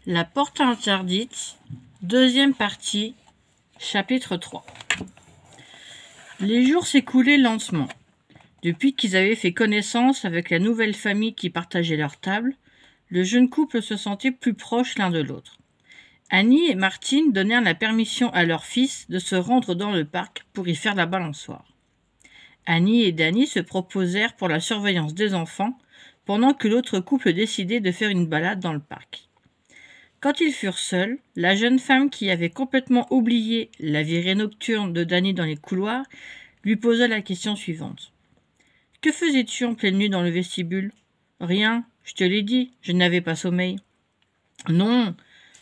La porte interdite, deuxième partie, chapitre 3. Les jours s'écoulaient lentement. Depuis qu'ils avaient fait connaissance avec la nouvelle famille qui partageait leur table, le jeune couple se sentait plus proche l'un de l'autre. Annie et Martine donnèrent la permission à leur fils de se rendre dans le parc pour y faire la balançoire. Annie et Danny se proposèrent pour la surveillance des enfants, pendant que l'autre couple décidait de faire une balade dans le parc. Quand ils furent seuls, la jeune femme qui avait complètement oublié la virée nocturne de Danny dans les couloirs lui posa la question suivante. « Que faisais-tu en pleine nuit dans le vestibule ?»« Rien, je te l'ai dit, je n'avais pas sommeil. »« Non,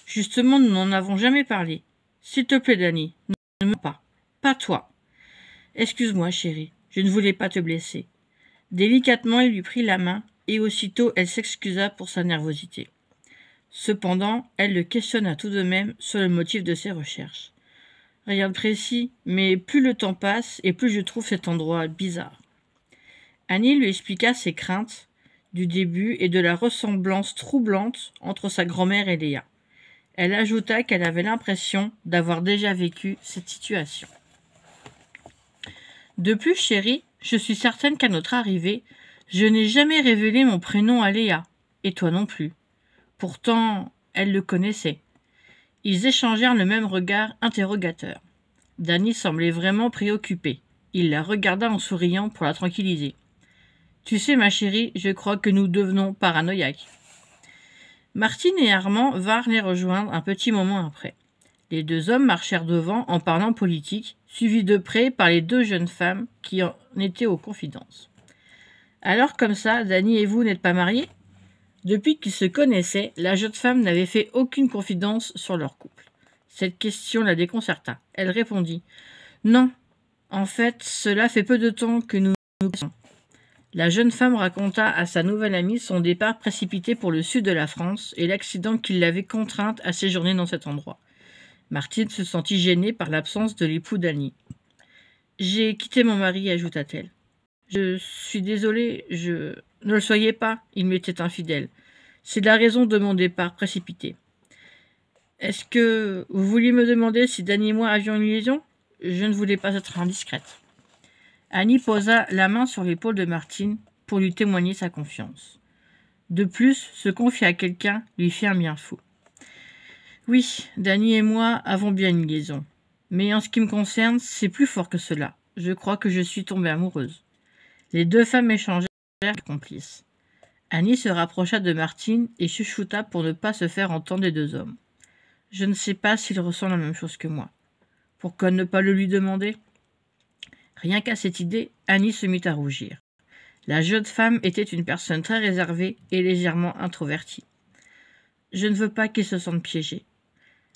justement, nous n'en avons jamais parlé. S'il te plaît, Danny, ne me mens pas. Pas toi. Excuse-moi, chérie, je ne voulais pas te blesser. » Délicatement, il lui prit la main, et aussitôt elle s'excusa pour sa nervosité. Cependant, elle le questionna tout de même sur le motif de ses recherches. « Rien de précis, mais plus le temps passe et plus je trouve cet endroit bizarre. » Annie lui expliqua ses craintes du début et de la ressemblance troublante entre sa grand-mère et Léa. Elle ajouta qu'elle avait l'impression d'avoir déjà vécu cette situation. « De plus, chérie, je suis certaine qu'à notre arrivée, je n'ai jamais révélé mon prénom à Léa, et toi non plus. Pourtant, elle le connaissait. » Ils échangèrent le même regard interrogateur. Danny semblait vraiment préoccupé. Il la regarda en souriant pour la tranquilliser. « Tu sais, ma chérie, je crois que nous devenons paranoïaques. » Martine et Armand vinrent les rejoindre un petit moment après. Les deux hommes marchèrent devant en parlant politique, suivis de près par les deux jeunes femmes qui en étaient aux confidences. « Alors comme ça, Danny et vous n'êtes pas mariés ?» Depuis qu'ils se connaissaient, la jeune femme n'avait fait aucune confidence sur leur couple. Cette question la déconcerta. Elle répondit « Non, en fait, cela fait peu de temps que nous nous connaissons. » La jeune femme raconta à sa nouvelle amie son départ précipité pour le sud de la France et l'accident qui l'avait contrainte à séjourner dans cet endroit. Martine se sentit gênée par l'absence de l'époux d'Annie. « J'ai quitté mon mari, ajouta-t-elle. Je suis désolée, ne le soyez pas, il m'était infidèle. C'est la raison de mon départ précipité. Est-ce que vous vouliez me demander si Danny et moi avions une liaison ? Je ne voulais pas être indiscrète. » Annie posa la main sur l'épaule de Martine pour lui témoigner sa confiance. De plus, se confier à quelqu'un lui fit un bien fou. « Oui, Danny et moi avons bien une liaison. Mais en ce qui me concerne, c'est plus fort que cela. Je crois que je suis tombée amoureuse. » Les deux femmes échangèrent les complices. Annie se rapprocha de Martine et chuchota pour ne pas se faire entendre des deux hommes. « Je ne sais pas s'il ressent la même chose que moi. Pourquoi ne pas le lui demander ?» Rien qu'à cette idée, Annie se mit à rougir. La jeune femme était une personne très réservée et légèrement introvertie. « Je ne veux pas qu'il se sente piégé. »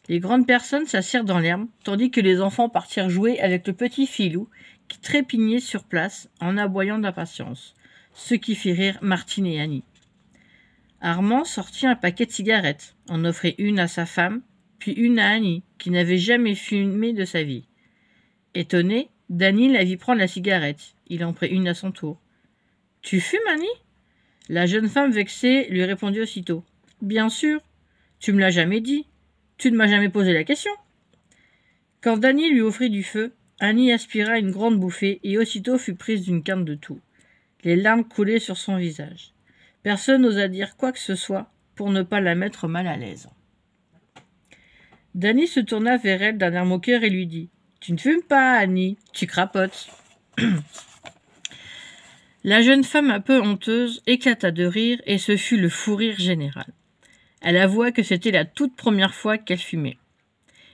Les grandes personnes s'assirent dans l'herbe, tandis que les enfants partirent jouer avec le petit filou qui trépignait sur place en aboyant d'impatience, ce qui fit rire Martine et Annie. Armand sortit un paquet de cigarettes, en offrit une à sa femme, puis une à Annie, qui n'avait jamais fumé de sa vie. Étonné, Danny la vit prendre la cigarette. Il en prit une à son tour. « Tu fumes, Annie ?» La jeune femme vexée lui répondit aussitôt. « Bien sûr, tu me l'as jamais dit. Tu ne m'as jamais posé la question. » Quand Danny lui offrit du feu, Annie aspira une grande bouffée et aussitôt fut prise d'une quinte de toux. Les larmes coulaient sur son visage. Personne n'osa dire quoi que ce soit pour ne pas la mettre mal à l'aise. Danny se tourna vers elle d'un air moqueur et lui dit « Tu ne fumes pas, Annie, tu crapotes. » La jeune femme, un peu honteuse, éclata de rire et ce fut le fou rire général. Elle avoua que c'était la toute première fois qu'elle fumait.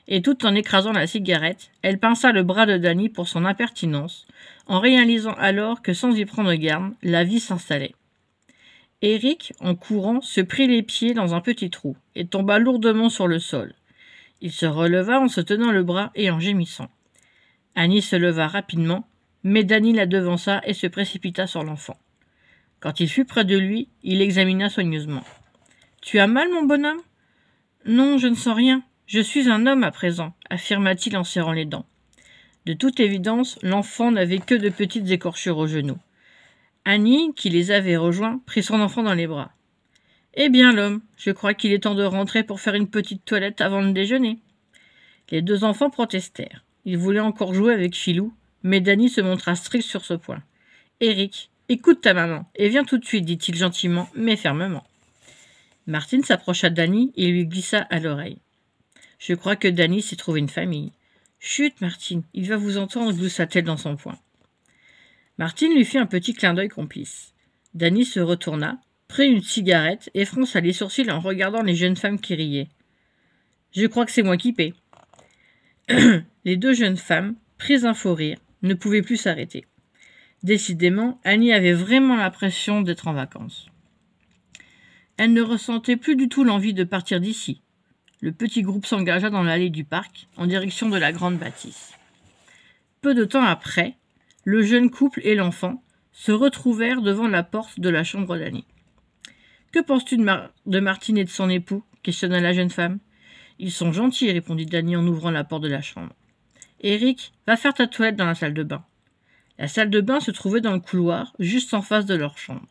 Et tout en écrasant la cigarette, elle pinça le bras de Danny pour son impertinence, en réalisant alors que sans y prendre garde, la vie s'installait. Eric, en courant, se prit les pieds dans un petit trou et tomba lourdement sur le sol. Il se releva en se tenant le bras et en gémissant. Annie se leva rapidement, mais Danny la devança et se précipita sur l'enfant. Quand il fut près de lui, il l'examina soigneusement. « Tu as mal, mon bonhomme ? » ?»« Non, je ne sens rien. Je suis un homme à présent, » affirma-t-il en serrant les dents. De toute évidence, l'enfant n'avait que de petites écorchures aux genoux. Annie, qui les avait rejoints, prit son enfant dans les bras. Eh bien, l'homme, je crois qu'il est temps de rentrer pour faire une petite toilette avant le déjeuner. Les deux enfants protestèrent. Ils voulaient encore jouer avec Filou, mais Danny se montra strict sur ce point. Eric, écoute ta maman, et viens tout de suite, dit-il gentiment, mais fermement. Martine s'approcha de Danny et lui glissa à l'oreille. Je crois que Danny s'est trouvé une famille. Chut, Martine, il va vous entendre, gloussa-t-elle dans son poing. Martine lui fit un petit clin d'œil complice. Danny se retourna, prit une cigarette et fronça les sourcils en regardant les jeunes femmes qui riaient. Je crois que c'est moi qui paie. Les deux jeunes femmes, prises d'un faux rire, ne pouvaient plus s'arrêter. Décidément, Annie avait vraiment l'impression d'être en vacances. Elle ne ressentait plus du tout l'envie de partir d'ici. Le petit groupe s'engagea dans l'allée du parc, en direction de la grande bâtisse. Peu de temps après, le jeune couple et l'enfant se retrouvèrent devant la porte de la chambre d'Annie. « Que penses-tu de Martine et de son époux » questionna la jeune femme. « Ils sont gentils, » répondit Danny en ouvrant la porte de la chambre. « Eric, va faire ta toilette dans la salle de bain. » La salle de bain se trouvait dans le couloir, juste en face de leur chambre.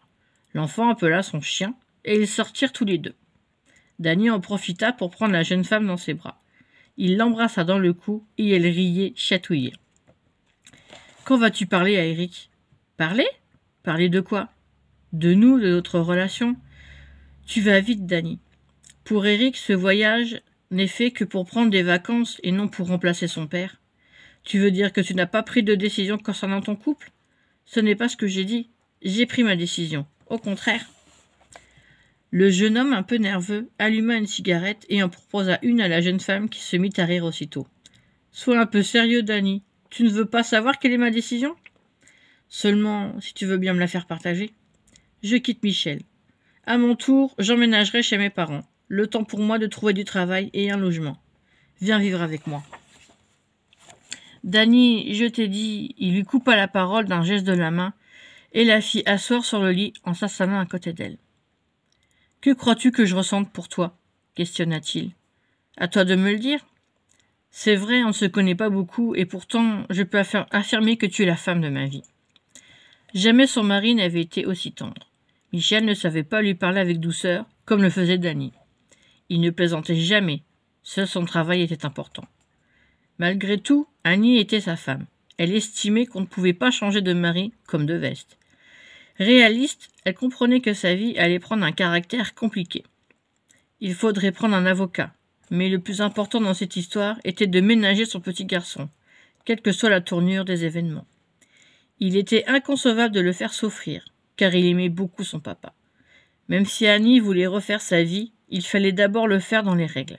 L'enfant appela son chien, et ils sortirent tous les deux. Danny en profita pour prendre la jeune femme dans ses bras. Il l'embrassa dans le cou, et elle riait, chatouillait. « Quand vas-tu parler à Eric ?»« Parler ? Parler de quoi ? De nous, de notre relation ? Tu vas vite, Danny. Pour Eric, ce voyage n'est fait que pour prendre des vacances et non pour remplacer son père. Tu veux dire que tu n'as pas pris de décision concernant ton couple ? Ce n'est pas ce que j'ai dit. J'ai pris ma décision. Au contraire. » Le jeune homme, un peu nerveux, alluma une cigarette et en proposa une à la jeune femme qui se mit à rire aussitôt. « Sois un peu sérieux, Danny. Tu ne veux pas savoir quelle est ma décision ? Seulement, si tu veux bien me la faire partager. Je quitte Michel. À mon tour, j'emménagerai chez mes parents. Le temps pour moi de trouver du travail et un logement. Viens vivre avec moi. » Danny, je t'ai dit, il lui coupa la parole d'un geste de la main et la fit asseoir sur le lit en s'asseyant à côté d'elle. « Que crois-tu que je ressente pour toi ?» questionna-t-il. « À toi de me le dire. C'est vrai, on ne se connaît pas beaucoup et pourtant je peux affirmer que tu es la femme de ma vie. » Jamais son mari n'avait été aussi tendre. Michel ne savait pas lui parler avec douceur, comme le faisait Danny. Il ne plaisantait jamais, seul son travail était important. Malgré tout, Annie était sa femme. Elle estimait qu'on ne pouvait pas changer de mari comme de veste. Réaliste, elle comprenait que sa vie allait prendre un caractère compliqué. Il faudrait prendre un avocat, mais le plus important dans cette histoire était de ménager son petit garçon, quelle que soit la tournure des événements. Il était inconcevable de le faire souffrir, car il aimait beaucoup son papa. Même si Annie voulait refaire sa vie, il fallait d'abord le faire dans les règles.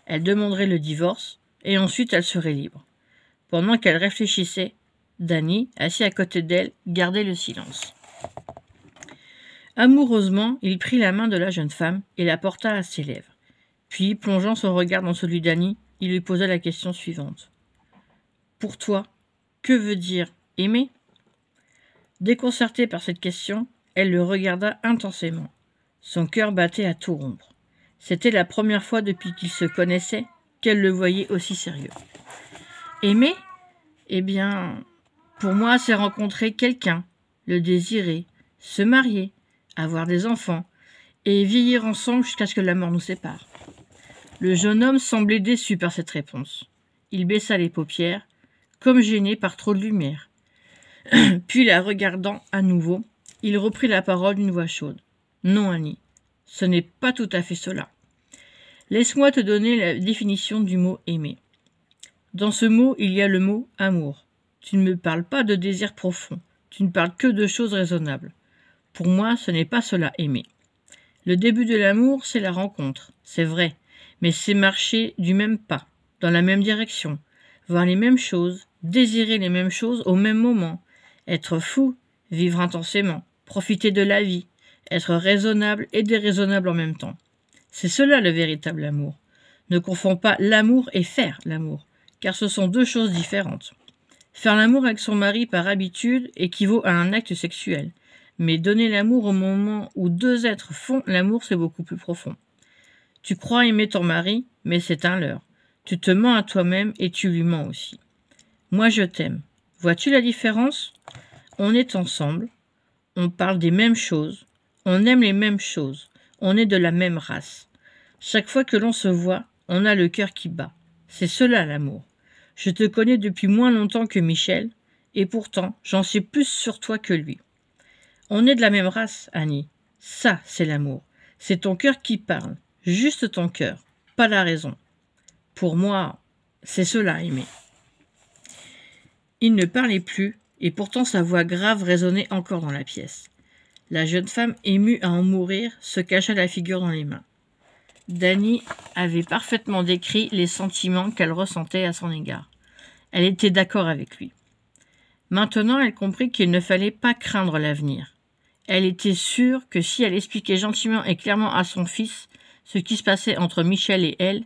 Elle demanderait le divorce, et ensuite elle serait libre. Pendant qu'elle réfléchissait, Danny, assis à côté d'elle, gardait le silence. Amoureusement, il prit la main de la jeune femme et la porta à ses lèvres. Puis, plongeant son regard dans celui d'Annie, il lui posa la question suivante. « Pour toi, que veut dire aimer ?» Déconcertée par cette question, elle le regarda intensément. Son cœur battait à tout rompre. C'était la première fois depuis qu'ils se connaissaient qu'elle le voyait aussi sérieux. Aimer ? Eh bien, pour moi, c'est rencontrer quelqu'un, le désirer, se marier, avoir des enfants, et vieillir ensemble jusqu'à ce que la mort nous sépare. Le jeune homme semblait déçu par cette réponse. Il baissa les paupières, comme gêné par trop de lumière. Puis, la regardant à nouveau, il reprit la parole d'une voix chaude. « Non, Annie, ce n'est pas tout à fait cela. Laisse-moi te donner la définition du mot « aimer ». Dans ce mot, il y a le mot « amour ». Tu ne me parles pas de désir profond, tu ne parles que de choses raisonnables. Pour moi, ce n'est pas cela, aimer. Le début de l'amour, c'est la rencontre, c'est vrai, mais c'est marcher du même pas, dans la même direction, voir les mêmes choses, désirer les mêmes choses au même moment, être fou, vivre intensément, profiter de la vie, être raisonnable et déraisonnable en même temps. C'est cela le véritable amour. Ne confonds pas l'amour et faire l'amour, car ce sont deux choses différentes. Faire l'amour avec son mari par habitude équivaut à un acte sexuel. Mais donner l'amour au moment où deux êtres font l'amour, c'est beaucoup plus profond. Tu crois aimer ton mari, mais c'est un leurre. Tu te mens à toi-même et tu lui mens aussi. Moi, je t'aime. Vois-tu la différence ? On est ensemble, on parle des mêmes choses, on aime les mêmes choses, On est de la même race. Chaque fois que l'on se voit, on a le cœur qui bat. C'est cela l'amour. Je te connais depuis moins longtemps que Michel, et pourtant j'en sais plus sur toi que lui. On est de la même race, Annie. Ça, c'est l'amour. C'est ton cœur qui parle, juste ton cœur, pas la raison. Pour moi, c'est cela, aimer. Il ne parlait plus, et pourtant sa voix grave résonnait encore dans la pièce. La jeune femme, émue à en mourir, se cacha la figure dans les mains. Dany avait parfaitement décrit les sentiments qu'elle ressentait à son égard. Elle était d'accord avec lui. Maintenant, elle comprit qu'il ne fallait pas craindre l'avenir. Elle était sûre que si elle expliquait gentiment et clairement à son fils ce qui se passait entre Michel et elle,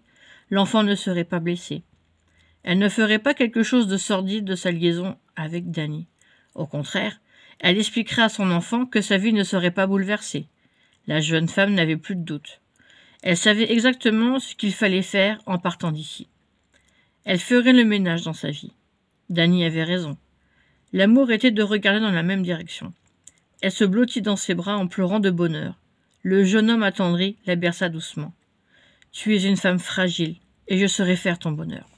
l'enfant ne serait pas blessé. Elle ne ferait pas quelque chose de sordide de sa liaison avec Dany. Au contraire, elle expliquerait à son enfant que sa vie ne serait pas bouleversée. La jeune femme n'avait plus de doute. Elle savait exactement ce qu'il fallait faire en partant d'ici. Elle ferait le ménage dans sa vie. Dany avait raison. L'amour était de regarder dans la même direction. Elle se blottit dans ses bras en pleurant de bonheur. Le jeune homme attendri la berça doucement. « Tu es une femme fragile, et je saurai faire ton bonheur. »«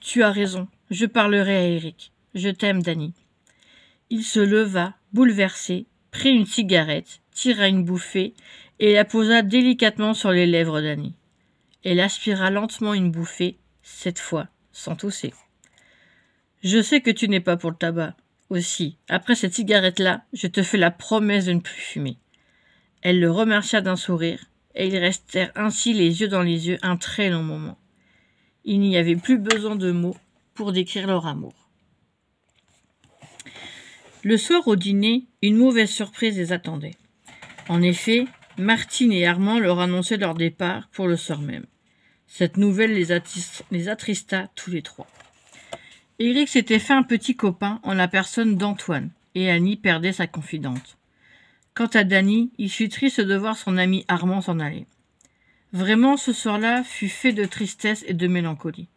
Tu as raison, je parlerai à Eric. Je t'aime, Dany. » Il se leva, bouleversé, prit une cigarette, tira une bouffée et la posa délicatement sur les lèvres d'Annie. Elle aspira lentement une bouffée, cette fois sans tousser. « Je sais que tu n'es pas pour le tabac. Aussi, après cette cigarette-là, je te fais la promesse de ne plus fumer. » Elle le remercia d'un sourire, et ils restèrent ainsi les yeux dans les yeux un très long moment. Il n'y avait plus besoin de mots pour décrire leur amour. Le soir au dîner, une mauvaise surprise les attendait. En effet, Martine et Armand leur annonçaient leur départ pour le soir même. Cette nouvelle les attrista tous les trois. Éric s'était fait un petit copain en la personne d'Antoine, et Annie perdait sa confidente. Quant à Dany, il fut triste de voir son ami Armand s'en aller. Vraiment, ce soir-là fut fait de tristesse et de mélancolie.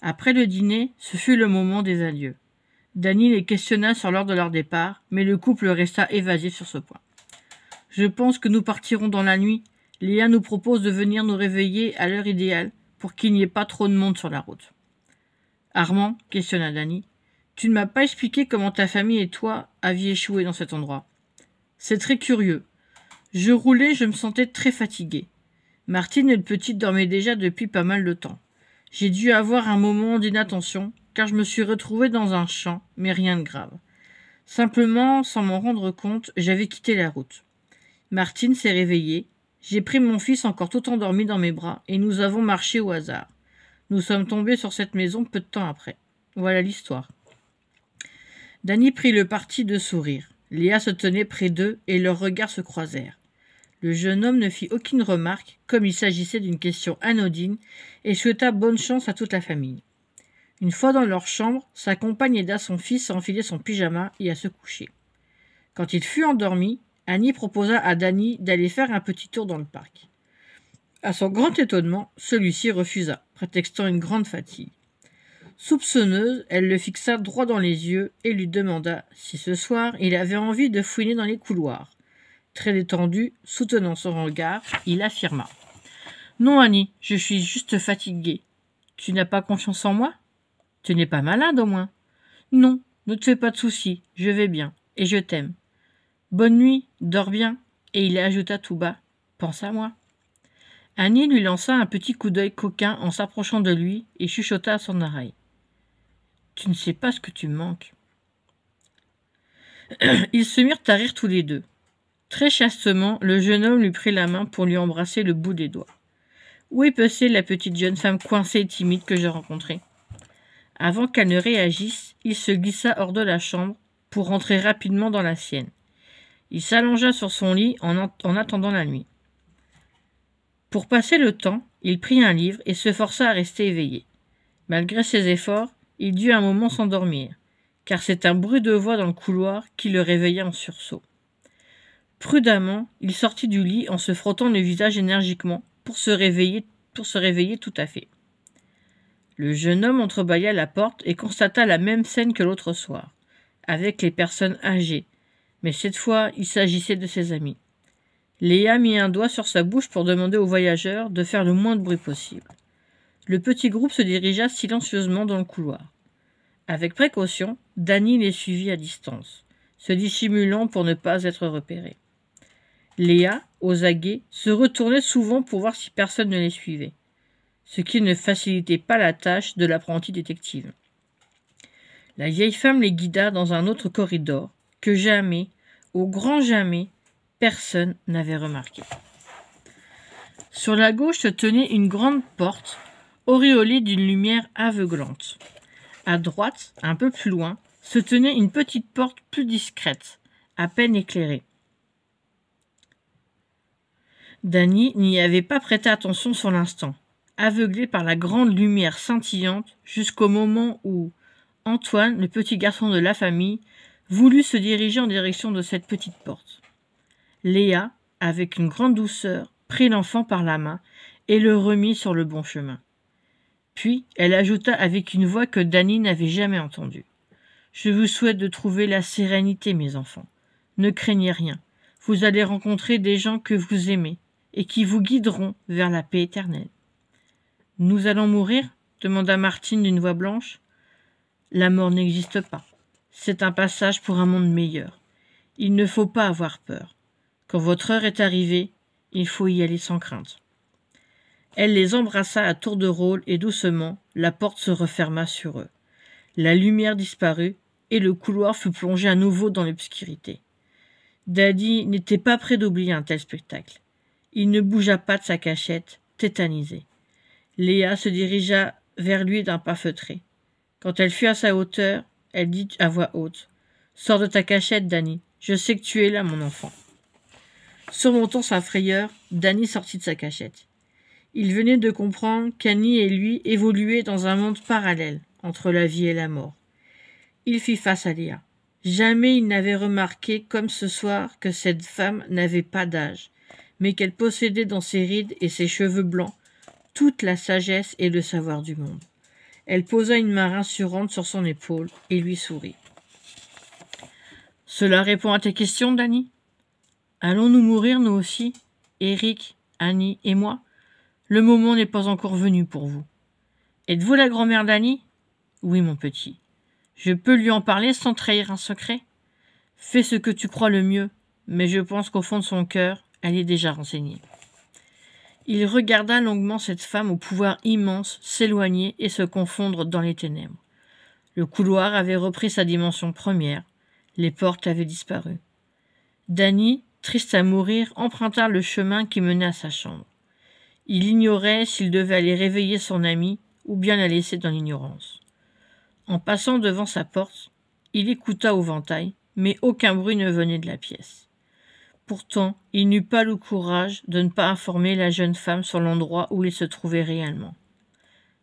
Après le dîner, ce fut le moment des adieux. Dany les questionna sur l'heure de leur départ, mais le couple resta évasif sur ce point. « Je pense que nous partirons dans la nuit. Léa nous propose de venir nous réveiller à l'heure idéale pour qu'il n'y ait pas trop de monde sur la route. » « Armand, questionna Dany, tu ne m'as pas expliqué comment ta famille et toi aviez échoué dans cet endroit. C'est très curieux. Je roulais, je me sentais très fatigué. Martine et le petit dormaient déjà depuis pas mal de temps. J'ai dû avoir un moment d'inattention, car je me suis retrouvé dans un champ, mais rien de grave. Simplement, sans m'en rendre compte, j'avais quitté la route. Martine s'est réveillée. J'ai pris mon fils encore tout endormi dans mes bras, et nous avons marché au hasard. Nous sommes tombés sur cette maison peu de temps après. Voilà l'histoire. Dany prit le parti de sourire. Léa se tenait près d'eux, et leurs regards se croisèrent. Le jeune homme ne fit aucune remarque, comme il s'agissait d'une question anodine, et souhaita bonne chance à toute la famille. Une fois dans leur chambre, sa compagne aida son fils à enfiler son pyjama et à se coucher. Quand il fut endormi, Annie proposa à Dany d'aller faire un petit tour dans le parc. À son grand étonnement, celui-ci refusa, prétextant une grande fatigue. Soupçonneuse, elle le fixa droit dans les yeux et lui demanda si ce soir il avait envie de fouiner dans les couloirs. Très détendu, soutenant son regard, il affirma. « Non, Annie, je suis juste fatigué. Tu n'as pas confiance en moi ? Tu n'es pas malade au moins ? Non, ne te fais pas de soucis, je vais bien, et je t'aime. Bonne nuit, dors bien. » Et il ajouta tout bas. « Pense à moi. » Annie lui lança un petit coup d'œil coquin en s'approchant de lui et chuchota à son oreille. « Tu ne sais pas ce que tu me manques. » Ils se mirent à rire tous les deux. Très chastement, le jeune homme lui prit la main pour lui embrasser le bout des doigts. « Où est passée la petite jeune femme coincée et timide que j'ai rencontrée ?» Avant qu'elle ne réagisse, il se glissa hors de la chambre pour rentrer rapidement dans la sienne. Il s'allongea sur son lit en attendant la nuit. Pour passer le temps, il prit un livre et se força à rester éveillé. Malgré ses efforts, il dut un moment s'endormir, car c'est un bruit de voix dans le couloir qui le réveilla en sursaut. Prudemment, il sortit du lit en se frottant le visage énergiquement pour se réveiller tout à fait. Le jeune homme entrebâilla la porte et constata la même scène que l'autre soir, avec les personnes âgées, mais cette fois il s'agissait de ses amis. Léa mit un doigt sur sa bouche pour demander aux voyageurs de faire le moins de bruit possible. Le petit groupe se dirigea silencieusement dans le couloir. Avec précaution, Danny les suivit à distance, se dissimulant pour ne pas être repéré. Léa, aux aguets, se retournait souvent pour voir si personne ne les suivait, ce qui ne facilitait pas la tâche de l'apprentie détective. La vieille femme les guida dans un autre corridor que jamais, au grand jamais, personne n'avait remarqué. Sur la gauche se tenait une grande porte, auréolée d'une lumière aveuglante. À droite, un peu plus loin, se tenait une petite porte plus discrète, à peine éclairée. Danny n'y avait pas prêté attention sur l'instant, aveuglé par la grande lumière scintillante jusqu'au moment où Antoine, le petit garçon de la famille, voulut se diriger en direction de cette petite porte. Léa, avec une grande douceur, prit l'enfant par la main et le remit sur le bon chemin. Puis, elle ajouta avec une voix que Danny n'avait jamais entendue. « Je vous souhaite de trouver la sérénité, mes enfants. Ne craignez rien. Vous allez rencontrer des gens que vous aimez et qui vous guideront vers la paix éternelle. »« Nous allons mourir » demanda Martine d'une voix blanche. « La mort n'existe pas. C'est un passage pour un monde meilleur. Il ne faut pas avoir peur. Quand votre heure est arrivée, il faut y aller sans crainte. » Elle les embrassa à tour de rôle et doucement, la porte se referma sur eux. La lumière disparut et le couloir fut plongé à nouveau dans l'obscurité. Daddy n'était pas près d'oublier un tel spectacle. Il ne bougea pas de sa cachette, tétanisé. Léa se dirigea vers lui d'un pas feutré. Quand elle fut à sa hauteur, elle dit à voix haute : « Sors de ta cachette, Danny. Je sais que tu es là, mon enfant. » Surmontant sa frayeur, Danny sortit de sa cachette. Il venait de comprendre qu'Annie et lui évoluaient dans un monde parallèle, entre la vie et la mort. Il fit face à Léa. Jamais il n'avait remarqué, comme ce soir, que cette femme n'avait pas d'âge, mais qu'elle possédait dans ses rides et ses cheveux blancs toute la sagesse et le savoir du monde. Elle posa une main rassurante sur son épaule et lui sourit. « Cela répond à tes questions, Danny ? Allons-nous mourir, nous aussi, Eric, Annie et moi ? Le moment n'est pas encore venu pour vous. Êtes-vous la grand-mère d'Annie ? Oui, mon petit. Je peux lui en parler sans trahir un secret ? Fais ce que tu crois le mieux, mais je pense qu'au fond de son cœur, elle est déjà renseignée. » Il regarda longuement cette femme au pouvoir immense s'éloigner et se confondre dans les ténèbres. Le couloir avait repris sa dimension première. Les portes avaient disparu. Danny, triste à mourir, emprunta le chemin qui menait à sa chambre. Il ignorait s'il devait aller réveiller son amie ou bien la laisser dans l'ignorance. En passant devant sa porte, il écouta au ventail, mais aucun bruit ne venait de la pièce. Pourtant, il n'eut pas le courage de ne pas informer la jeune femme sur l'endroit où il se trouvait réellement.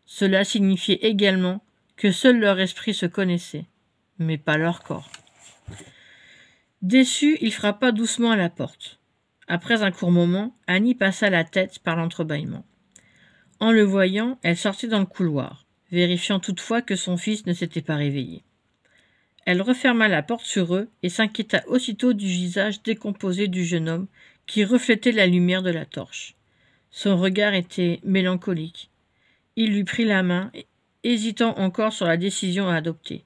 Cela signifiait également que seul leur esprit se connaissait, mais pas leur corps. Déçu, il frappa doucement à la porte. Après un court moment, Annie passa la tête par l'entrebâillement. En le voyant, elle sortit dans le couloir, vérifiant toutefois que son fils ne s'était pas réveillé. Elle referma la porte sur eux et s'inquiéta aussitôt du visage décomposé du jeune homme qui reflétait la lumière de la torche. Son regard était mélancolique. Il lui prit la main, hésitant encore sur la décision à adopter.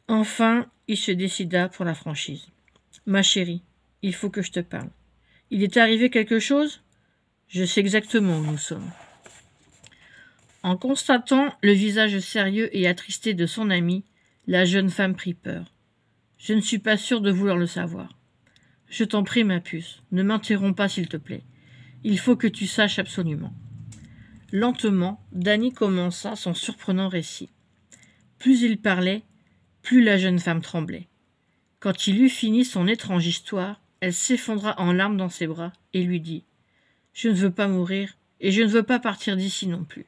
Enfin, il se décida pour la franchise. « Ma chérie, il faut que je te parle. Il est arrivé quelque chose ? Je sais exactement où nous sommes. » En constatant le visage sérieux et attristé de son ami, la jeune femme prit peur. « Je ne suis pas sûre de vouloir le savoir. Je t'en prie, ma puce, ne m'interromps pas, s'il te plaît. Il faut que tu saches absolument. » Lentement, Danny commença son surprenant récit. Plus il parlait, plus la jeune femme tremblait. Quand il eut fini son étrange histoire, elle s'effondra en larmes dans ses bras et lui dit : « Je ne veux pas mourir et je ne veux pas partir d'ici non plus.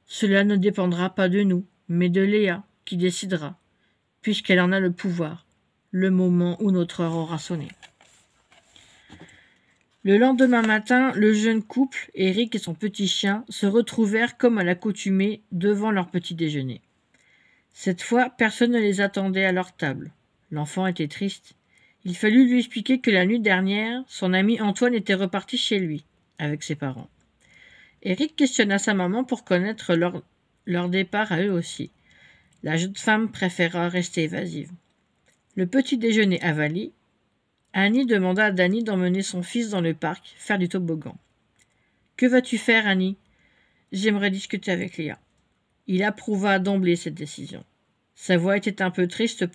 Cela ne dépendra pas de nous, mais de Léa, qui décidera, puisqu'elle en a le pouvoir, le moment où notre heure aura sonné. » Le lendemain matin, le jeune couple, Eric et son petit chien, se retrouvèrent comme à l'accoutumée devant leur petit déjeuner. Cette fois, personne ne les attendait à leur table. L'enfant était triste. Il fallut lui expliquer que la nuit dernière, son ami Antoine était reparti chez lui, avec ses parents. Eric questionna sa maman pour connaître leur départ à eux aussi. La jeune femme préféra rester évasive. Le petit déjeuner avalé, Annie demanda à Danny d'emmener son fils dans le parc faire du toboggan. « Que vas-tu faire, Annie ? J'aimerais discuter avec Léa. » Il approuva d'emblée cette décision. Sa voix était un peu triste,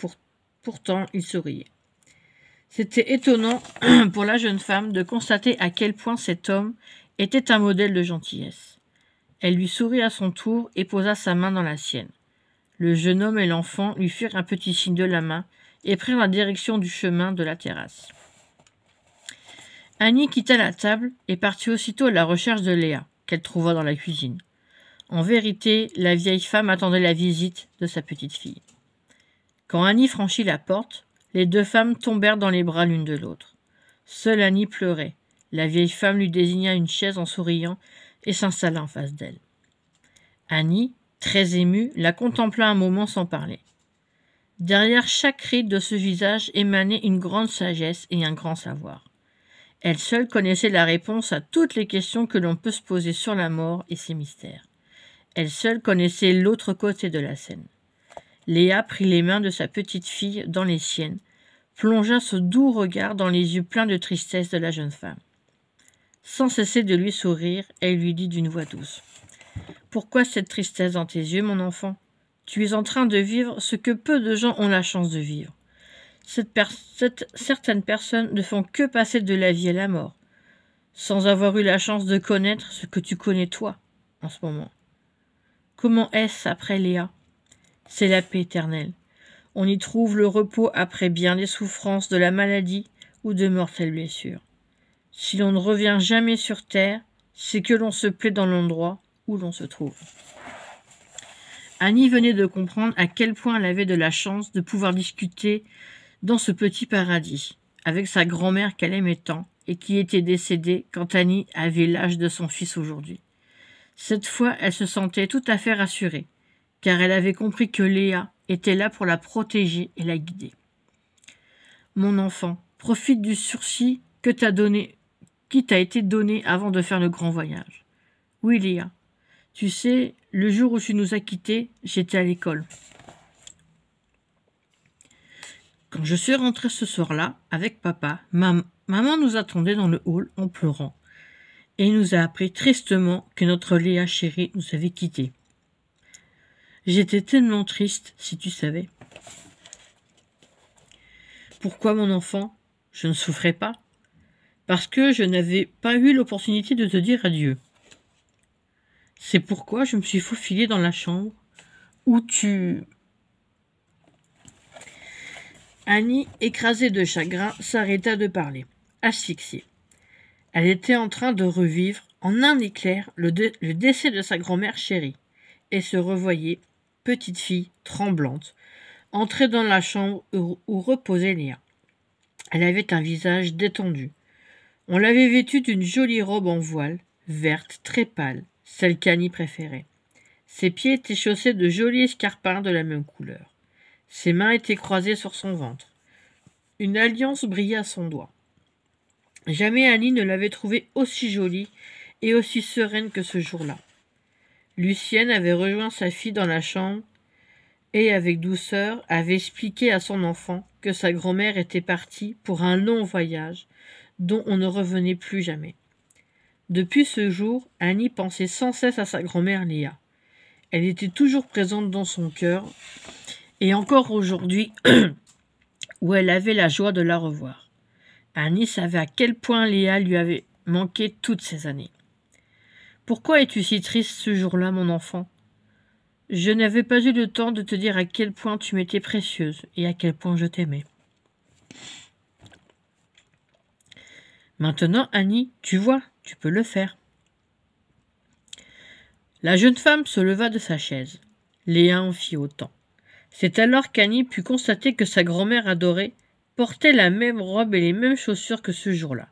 pourtant il souriait. C'était étonnant pour la jeune femme de constater à quel point cet homme était un modèle de gentillesse. Elle lui sourit à son tour et posa sa main dans la sienne. Le jeune homme et l'enfant lui firent un petit signe de la main et prirent la direction du chemin de la terrasse. Annie quitta la table et partit aussitôt à la recherche de Léa, qu'elle trouva dans la cuisine. En vérité, la vieille femme attendait la visite de sa petite fille. Quand Annie franchit la porte, les deux femmes tombèrent dans les bras l'une de l'autre. Seule Annie pleurait. La vieille femme lui désigna une chaise en souriant et s'installa en face d'elle. Annie, très émue, la contempla un moment sans parler. Derrière chaque ride de ce visage émanait une grande sagesse et un grand savoir. Elle seule connaissait la réponse à toutes les questions que l'on peut se poser sur la mort et ses mystères. Elle seule connaissait l'autre côté de la scène. Léa prit les mains de sa petite fille dans les siennes, plongea ce doux regard dans les yeux pleins de tristesse de la jeune femme. Sans cesser de lui sourire, elle lui dit d'une voix douce. « Pourquoi cette tristesse dans tes yeux, mon enfant ? Tu es en train de vivre ce que peu de gens ont la chance de vivre. Certaines personnes ne font que passer de la vie à la mort, sans avoir eu la chance de connaître ce que tu connais toi, en ce moment. Comment est-ce après Léa ? C'est la paix éternelle. On y trouve le repos après bien des souffrances de la maladie ou de mortelles blessures. Si l'on ne revient jamais sur terre, c'est que l'on se plaît dans l'endroit où l'on se trouve. » Annie venait de comprendre à quel point elle avait de la chance de pouvoir discuter dans ce petit paradis, avec sa grand-mère qu'elle aimait tant et qui était décédée quand Annie avait l'âge de son fils aujourd'hui. Cette fois, elle se sentait tout à fait rassurée, car elle avait compris que Léa était là pour la protéger et la guider. « Mon enfant, profite du sursis qui t'a été donné avant de faire le grand voyage. Oui, Léa, tu sais, le jour où tu nous as quittés, j'étais à l'école. Quand je suis rentrée ce soir-là, avec papa, maman nous attendait dans le hall en pleurant et nous a appris tristement que notre Léa chérie nous avait quittés. J'étais tellement triste, si tu savais. Pourquoi, mon enfant ? Je ne souffrais pas. Parce que je n'avais pas eu l'opportunité de te dire adieu. C'est pourquoi je me suis faufilée dans la chambre où tu... Annie, écrasée de chagrin, s'arrêta de parler, asphyxiée. Elle était en train de revivre, en un éclair, le décès de sa grand-mère chérie, et se revoyait, petite fille, tremblante, entrer dans la chambre où reposait Léa. Elle avait un visage détendu. On l'avait vêtue d'une jolie robe en voile, verte, très pâle, celle qu'Annie préférait. Ses pieds étaient chaussés de jolis escarpins de la même couleur. Ses mains étaient croisées sur son ventre. Une alliance brillait à son doigt. Jamais Annie ne l'avait trouvée aussi jolie et aussi sereine que ce jour-là. Lucienne avait rejoint sa fille dans la chambre et, avec douceur, avait expliqué à son enfant que sa grand-mère était partie pour un long voyage dont on ne revenait plus jamais. Depuis ce jour, Annie pensait sans cesse à sa grand-mère Léa. Elle était toujours présente dans son cœur, et encore aujourd'hui, où elle avait la joie de la revoir. Annie savait à quel point Léa lui avait manqué toutes ces années. « Pourquoi es-tu si triste ce jour-là, mon enfant ? Je n'avais pas eu le temps de te dire à quel point tu m'étais précieuse et à quel point je t'aimais. » Maintenant, Annie, tu vois, tu peux le faire. La jeune femme se leva de sa chaise. Léa en fit autant. C'est alors qu'Annie put constater que sa grand-mère adorée portait la même robe et les mêmes chaussures que ce jour-là.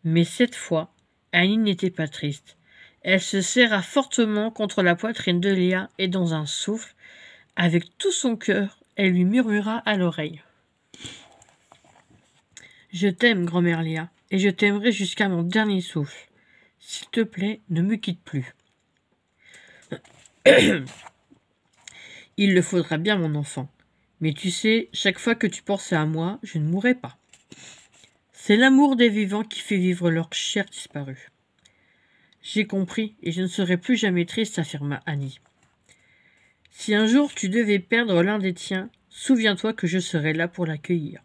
Mais cette fois, Annie n'était pas triste. Elle se serra fortement contre la poitrine de Léa et dans un souffle, avec tout son cœur, elle lui murmura à l'oreille. Je t'aime, grand-mère Léa, et je t'aimerai jusqu'à mon dernier souffle. S'il te plaît, ne me quitte plus. Il le faudra bien, mon enfant. Mais tu sais, chaque fois que tu penses à moi, je ne mourrai pas. C'est l'amour des vivants qui fait vivre leur chair disparue. J'ai compris, et je ne serai plus jamais triste, affirma Annie. Si un jour tu devais perdre l'un des tiens, souviens-toi que je serai là pour l'accueillir.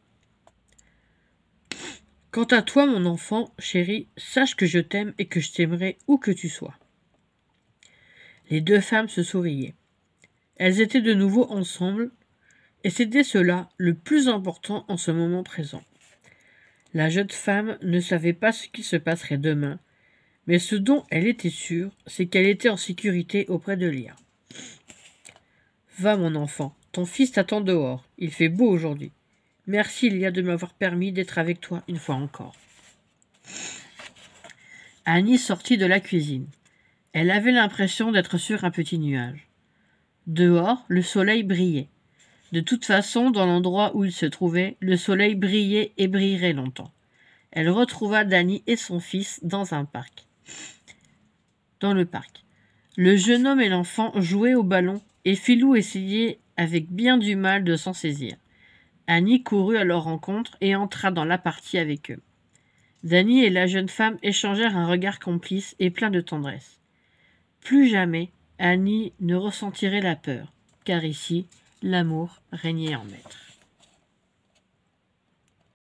Quant à toi, mon enfant, chéri, sache que je t'aime et que je t'aimerai où que tu sois. Les deux femmes se souriaient. Elles étaient de nouveau ensemble, et c'était cela le plus important en ce moment présent. La jeune femme ne savait pas ce qui se passerait demain, mais ce dont elle était sûre, c'est qu'elle était en sécurité auprès de Léa. « Va, mon enfant, ton fils t'attend dehors. Il fait beau aujourd'hui. Merci, Léa, de m'avoir permis d'être avec toi une fois encore. » Annie sortit de la cuisine. Elle avait l'impression d'être sur un petit nuage. Dehors, le soleil brillait. De toute façon, dans l'endroit où il se trouvait, le soleil brillait et brillerait longtemps. Elle retrouva Danny et son fils dans le parc. Le jeune homme et l'enfant jouaient au ballon et Philou essayait avec bien du mal de s'en saisir. Annie courut à leur rencontre et entra dans la partie avec eux. Danny et la jeune femme échangèrent un regard complice et plein de tendresse. Plus jamais, Annie ne ressentirait la peur, car ici, l'amour régnait en maître.